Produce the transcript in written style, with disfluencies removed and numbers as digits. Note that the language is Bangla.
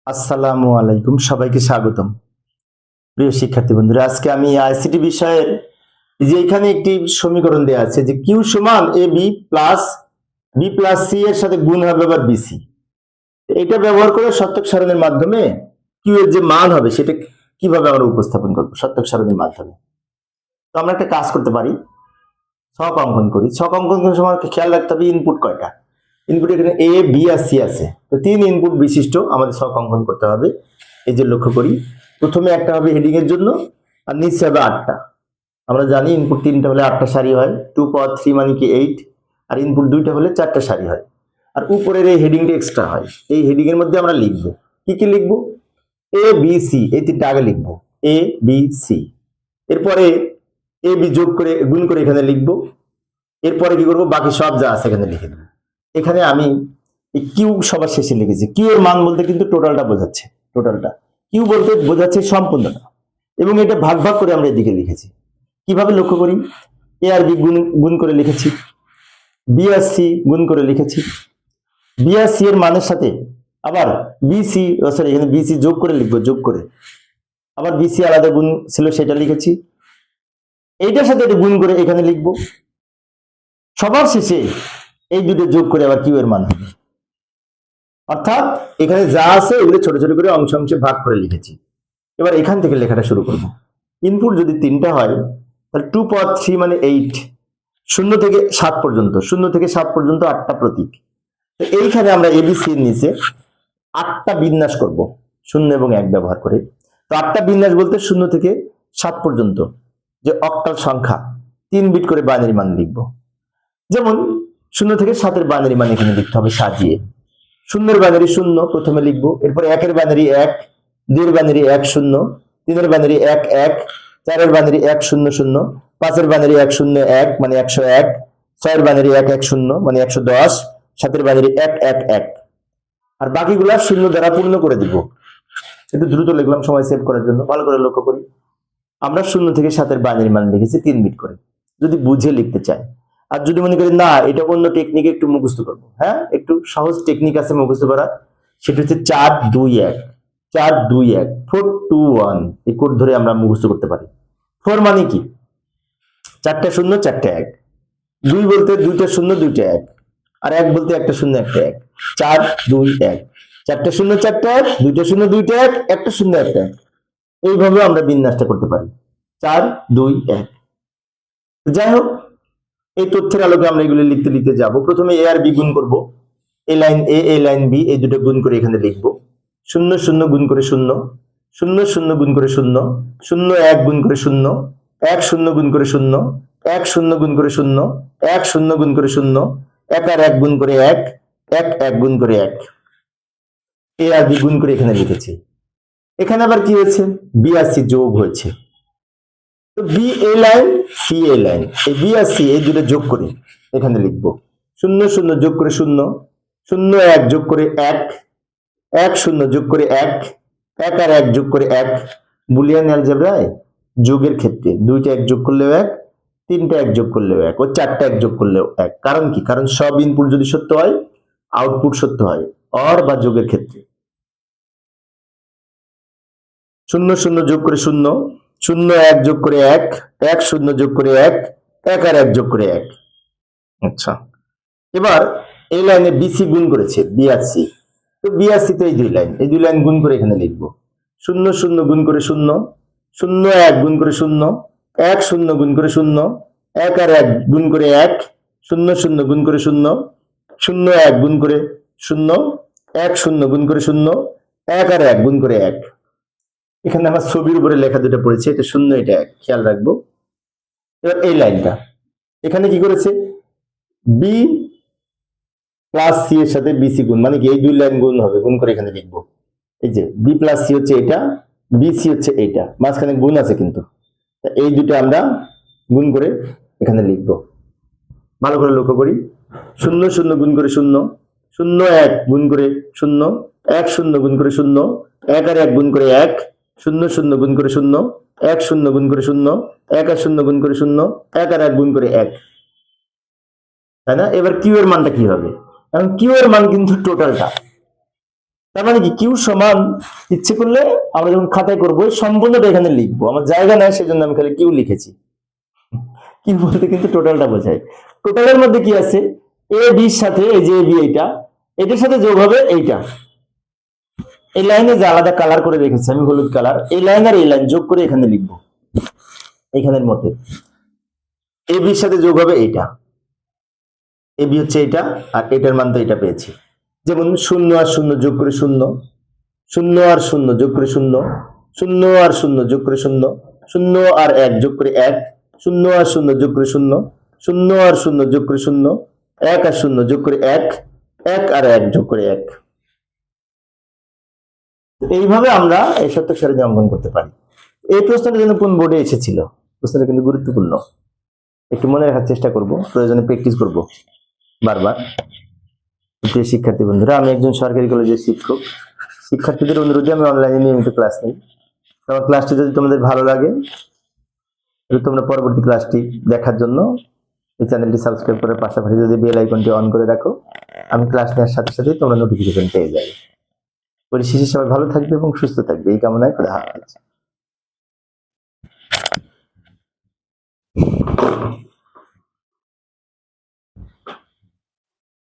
আসসালামু আলাইকুম, সবাইকে স্বাগতম। প্রিয় শিক্ষার্থী বন্ধুরা, আজকে আমি আইসিটি বিষয়ের যে এখানে একটি সমীকরণ দেওয়া আছে যে কিউ সমান A B plus B plus C এর সাথে গুণ হবে আবার বিসি। এটা ব্যবহার করে সত্যক সারণীর মাধ্যমে কিউ এর যে মান হবে সেটা কিভাবে আমরা উপস্থাপন করবো সত্যক সারণীর মাধ্যমে। তো আমরা একটা কাজ করতে পারি, ছক অঙ্কন করি। ছক অঙ্কন করার সময় খেয়াল রাখতে হবে ইনপুট কয়টা। ইনপুট এখানে এ বি আর সি আছে, তো 3 ইনপুট বিশিষ্ট আমাদের ছক অঙ্কন করতে হবে। এই যে লক্ষ্য করি, প্রথমে একটা হবে হেডিং এর জন্য আর নিচে হবে 8টা। আমরা জানি ইনপুট 3টা হলে 8টা সারি হয়, 2 পাওয়ার 3 মানে কি 8, আর ইনপুট 2টা হলে 4টা সারি হয়। আর উপরের এই হেডিংটা এক্সট্রা হয়। এই হেডিং এর মধ্যে আমরা লিখবো কি কি লিখবো, এ বি সি, এই 3টা আগে লিখবো, এ বি সি। এরপরে এ বি যোগ করে গুণ করে এখানে লিখবো। এরপরে কি করবো, বাকি সব যা আছে এখানে লিখে দেবো। এখানে আমি কিউ সবার শেষে লিখেছি। কিউ এর মান বলতে কিন্তু টোটালটা বোঝাচ্ছে, টোটালটা। কিউ বলতে বোঝাচ্ছে সম্পূর্ণটা, এবং এটা ভাগ ভাগ করে আমরা এদিকে লিখেছি। কিভাবে লক্ষ্য করি, এ আর বি গুণ গুণ করে লিখেছি, বি আর সি গুণ করে লিখেছি, বি আর সি এর মানের সাথে আবার বিসি, সরি এখানে বিসি যোগ করে লিখবো, যোগ করে। আবার বিসি আলাদা গুণ ছিল সেটা লিখেছি, এইটার সাথে এটা গুণ করে এখানে লিখবো। সবার শেষে এই দুটো যোগ করে আবার কিউ এর মান হবে। অর্থাৎ এখানে যা আছে এগুলো ছোট ছোট করে অংশ অংশে ভাগ করে লিখেছি। এবার এখান থেকে লেখাটা শুরু করব। ইনপুট যদি 3টা হয় তাহলে 2 পাওয়ার 3 মানে 8, 0 থেকে 7 পর্যন্ত, 0 থেকে 7 পর্যন্ত 8টা প্রতীক। তো এইখানে আমরা এবিসি এর নিচে 8টা বিন্যাস করব 0 এবং 1 ব্যবহার করে। তো 8টা বিন্যাস বলতে 0 থেকে 7 পর্যন্ত যে অক্টাল সংখ্যা 3 বিট করে বাইনারি মান লিখব। যেমন 0 থেকে 7 বাইনারি মান এখানে লিখতে হবে সাজিয়ে। 0 বাইনারি 0 প্রথমে লিখবো, এরপর 1 binary 1, 2 binary 1 0, 3 binary 1 1, 4 binary 1 0 0, 5 binary 1 0 1 মানে 101, 6 বাইনারি 1 1 0 মানে 110, 7 বাইনারি 1 1 1। আর বাকিগুলা 0 দ্বারা পূর্ণ করে দিব। একটু দ্রুত লিখলাম সময় সেভ করার জন্য। ভালো করে লক্ষ্য করি, আমরা 0 থেকে 7 বাইনারি মান লিখেছি 3 বিট করে, যদি বুঝে লিখতে চাই। আর যদি মনে করি না এটা অন্য টেকনিকে একটু মুখস্থ করবো, হ্যাঁ একটু সহজ টেকনিক আছে মুখস্থ করা, সেটা হচ্ছে 4 2 1, 4 2 1, 4 2 1। এই কোড ধরে আমরা মুখস্থ করতে পারি। 4 মানে কি, 4টা 0 4টা 1, 2 বলতে 2টা 0 2টা 1, আর 1 বলতে 1টা 0 1টা 1। 4 2 1, 4টা 0 4টা 1, 2টা 0 2টা 1, 1টা 0 1টা 1। এইভাবে আমরা বিন্যাসটা করতে পারি, 4 2 1। যাই হোক, এই তথ্যের আলোকে আমরা এগুলো লিখতে লিখতে যাব। প্রথমে এ আর বি গুণ করব, এ লাইন এ লাইন বি, এই দুটো গুণ করে এখানে লিখবো। 0 0 গুণ করে 0, 0 0 গুণ করে 0, 0 1 গুণ করে 0, 1 0 গুণ করে 0, 1 0 গুণ করে 0, 1 0 গুণ করে 0, 1 আর 1 গুণ করে 1, 1 1 গুণ করে 1। এ আর বি গুণ করে এখানে লিখেছি। এখানে আবার কি হয়েছে, বি আর সি যোগ হয়েছে। তো B A line C A line, এই বি আর সি এই দুটো যোগ করে এখানে লিখবো। 0 0 যোগ করে 0, 0 1 যোগ করে 1, 1 0 যোগ করে 1, 1 আর 1 যোগ করে 1। বুলিয়ান অ্যালজেব্রায় যোগের ক্ষেত্রে 2টা 1 যোগ করলেও 1, 3টা 1 যোগ করলেও 1, ও 4টা 1 যোগ করলেও 1। কারণ কি, কারণ সব ইনপুট যদি সত্য হয় আউটপুট সত্য হয়, অর বা যোগের ক্ষেত্রে। 0 0 যোগ করে 0, 0 1 যোগ করে 1, 1 0 যোগ করে 1, 1 আর 1 যোগ করে 1। আচ্ছা, এবার এই লাইনে বিসি গুণ করেছে বি আর সি। তো বি আর সি তো এই দুই লাইন গুণ করে এখানে লিখবো। 0 0 গুণ করে 0, 0 1 গুণ করে 0, 1 0 গুণ করে 0, 1 আর 1 গুণ করে 1, 0 0 গুণ করে 0, 0 1 গুণ করে 0, 1 0 গুণ করে 0, 1 আর 1 গুণ করে 1। এখানে আমার ছবির উপরে লেখা দুটো পড়েছে, এটা 0 এটা 1, খেয়াল রাখবো। এবার এই লাইনটা এখানে কি করেছে, বি প্লাস সি এর সাথে বিসি গুণ, মানে কি এই দুই লাইন গুণ হবে, গুণ করে এখানে লিখবো। এই যে বি প্লাস সি হচ্ছে এটা, বিসি হচ্ছে এইটা, মাঝখানে গুণ আছে কিন্তু। এই দুটো আমরা গুণ করে এখানে লিখবো। ভালো করে লক্ষ্য করি, 0 0 গুণ করে 0, 0 1 গুণ করে 0, 1 0 গুণ করে 0, 1 আর 1 গুণ করে 1, 0 0 গুণ করে 0, 1 0 গুণ করে 0, 1 আর 0 গুণ করে 0, 1 আর 1 গুণ করে 1, তাই না? এবার কিউ এর মানটা কি হবে, এখন কিউ এর মান কিন্তু টোটালটা, তার মানে কি কিউ সমান, ইচ্ছে করলে আমরা যখন খাতায় করবো সম্পূর্ণটা এখানে লিখবো, আমার জায়গা নাই সেজন্য আমি খালি কিউ লিখেছি। কিউ বলতে কিন্তু টোটালটা বোঝায়। টোটালের মধ্যে কি আছে, এ বির সাথে এই যে বি, এইটা এটার সাথে যোগ হবে এইটা। এই লাইনে যে আলাদা কালার করে রেখেছি আমি হলুদ কালার, এই লাইন আর এই লাইন যোগ করে এখানে লিখবো এখানের মধ্যে। এ বির সাথে যোগ হবে এইটা, এ বি হচ্ছে এটা, আর এটার মান তো এটা পেয়েছি। যেমন 0 আর 0 যোগ করে 0, 0 আর 0 যোগ করে 0, 0 আর 0 যোগ করে 0, 0 আর 1 যোগ করে 1, 0 আর 0 যোগ করে 0, 0 আর 0 যোগ করে 0, 1 আর 0 যোগ করে 1, 1 আর 1 যোগ করে 1। এইভাবে আমরা এই সত্যক সারণী অঙ্কন করতে পারি। এই প্রশ্নটা যেন কোন বোর্ডে এসেছিল, প্রশ্নটা কিন্তু গুরুত্বপূর্ণ, একটু মনে রাখার চেষ্টা করব, প্রয়োজনে প্র্যাকটিস করব বারবার। প্রিয় শিক্ষার্থী বন্ধুরা, আমি একজন সরকারি কলেজের শিক্ষক। শিক্ষার্থীদের অনুরোধে আমি অনলাইনে নিয়মিত ক্লাস নিই। আমার ক্লাসটি যদি তোমাদের ভালো লাগে, তোমরা পরবর্তী ক্লাসটি দেখার জন্য এই চ্যানেলটি সাবস্ক্রাইব করার পাশাপাশি যদি বেল আইকনটি অন করে রাখো, আমি ক্লাস নেওয়ার সাথে সাথেই তোমরা নোটিফিকেশন পেয়ে যাবে। পরিশেষে সবাই ভালো থাকবে এবং সুস্থ থাকবে এই কামনায় খোদা হাফেজ।